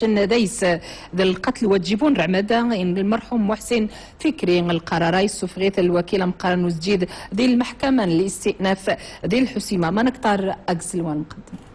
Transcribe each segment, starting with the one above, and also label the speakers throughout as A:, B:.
A: ديس ذا القتل وتجيبون رعمدا إن المرحوم محسن فكري القرار يسفغيت الوكيل مقارن وزجيد ذي المحكمة لاستئناف ذي الحسيمة ما نقدر أجزل ونقدم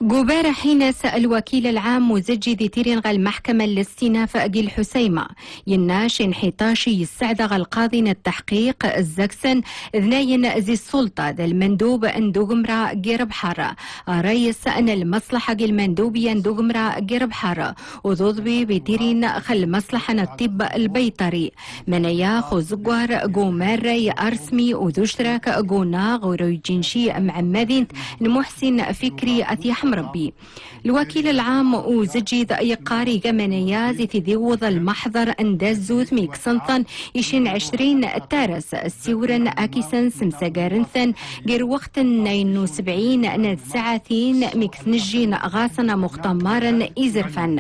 B: جوبار حين سأل الوكيل العام مزجي تيرينغ المحكمة الاستئناف أجي الحسيمة يناش انحطاشي يستعدغ القاضي التحقيق الزكسن ذناين زي السلطة ذا المندوب اندوغمرا جير بحارة رئيس أن المصلحة المندوبية اندوغمرا جير بحارة وضوضبي بتيرين خل مصلحة الطب البيطري من ياخو زقوار جوماري أرسمي وذشترك جونا غرويجينشي معمدين محسن فكري أتيح ربي الوكيل العام وزجي ذا قاري جمانياز تذيوض المحضر اندازوت ميك سنطن يشين 20 تارس السورن اكيسن سمساقارنثن غير وقت 72 نتساعتين ميك ثنجين غاصنا مختمارا إزرفن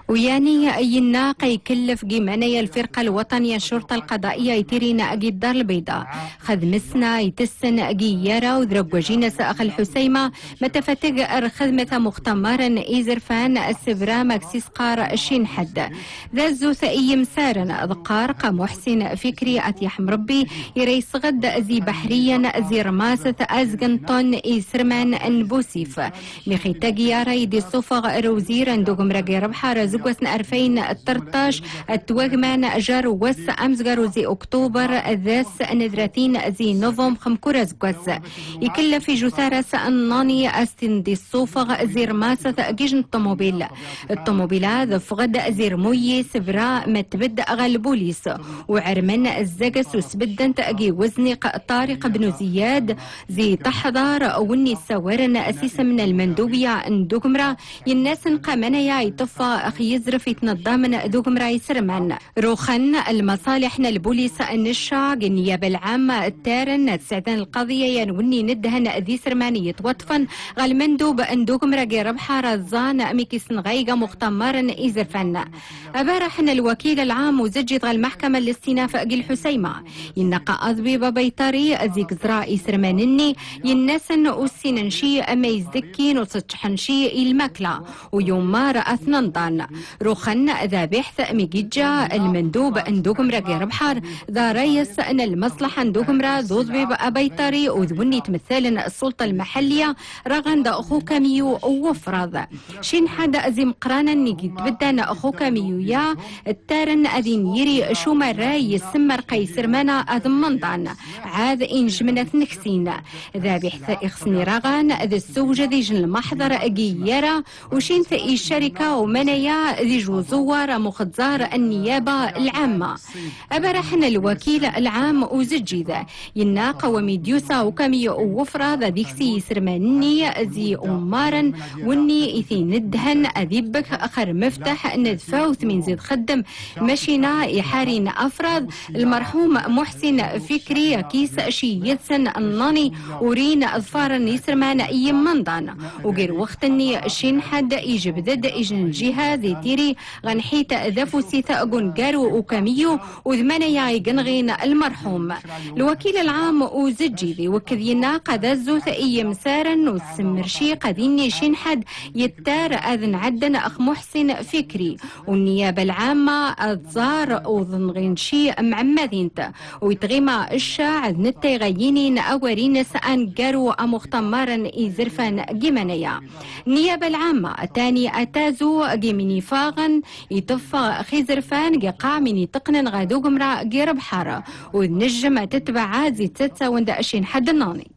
B: وياني يناق يكلف جيمانيا الفرقة الوطنية الشرطة القضائية يتيرين أجي الدار البيضاء خذ مسنا يتسن أجي يارا وذرق وجينا سأخ الحسيمة متفتق خدمة مختمارا إيزرفان السبرا مكسيس قار الشين حد ذا زوثائي مسارا ذقار محسن فكري أتيح مربي يريس غد زي بحريا زي رماسة أزغنطون إيسرمان أنبوسيف مخيتاق يارا يدي صفغ روزير اندوغم رقي ربحار زقوسن 2013 التواجمان جار وس أمزغر زي أكتوبر ذاس نذرتين زي نوفم خمكورة زقوس يكل في جثارة الناني أستن دي الصوفغ زي رماسة جيجن الطوموبيلا ذفغد زي رموي سبرا متبد أغل بوليس وعرمن الزقس وسبدن تأجي وزنق طارق بن زياد زي تحضر وني سورن أسيس من المندوبية اندوكمرا يناس قامنا يطفى يزرف يتنظم دوغم راي سرمان روخن المصالح البوليس النشا النيابة العامة التارن تسعدان القضية ينوني ندهن ذي سرمانية وطفن غالمندوب اندوغم راجي ربحة رزان اميكيس نغيغا مختمارا إزرفن أبارحن الوكيل العام وزجد المحكمة الاستئناف أجي الحسيمة ينقى أضبيب بيطري زيك زراء سرمانني ينسن أسننشي أما يزدكين وتشحنشي المكلا ويوم ما رأت ننضان روخن ذا بحث ميجيجا المندوب اندوغم راجي ربحار ذا رئيس أن المصلحة اندوغم را ذوذبيب أبيطري وذوني تمثال السلطة المحلية رغن دا أخوك ميو وفرض شين حد أزيم قرانا نيجي تبدان أخوك ميو يا التارن أذين يري شو مرة يسمر قيسر مانا أذم منضان عاد إن جمنت نكسين ذا بحث إخسني رغن ذا السوجة ذي جن المحضر أجيارا وشين ثئي الشركة ومنايا ذي جوزوار مخزار النيابة العامة أبرحنا الوكيل العام وزجي ذا يناق وميديوسا وكمي وفرة ذا ديكسي سرماني ذي أمارا وني إثي ندهن أذيبك أخر مفتح ندفاوث من زيد خدم مشينا يحارين أفراد المرحوم محسن فكري كيس شي يتسن الناني ورين أظفار يسرمان أي منضان وغير وقتني شين حد يجب ذد إجن جهاز تيري غنحيت ذفو سيثا قنقارو وكاميو وذمانا ياي قنغين المرحوم الوكيل العام وزجي ذي وكذينا قد الزوث أي مسارا وسمرشي قديني شين حد يتار أذن عدن أخ محسن فكري والنيابة العامة أتزار وظنغينشي معمدينت ويتغيما الشاع نتي غيينين أورين سأن قارو أمختمارا إزرفان جيمانيا النيابة العامة تاني أتازو جيميني فاغن يطفى خيزرفان قاع من يتقنن غادو قمرا جير بحارة ونجم تتبع عازي تتسا وند أشين حد الناني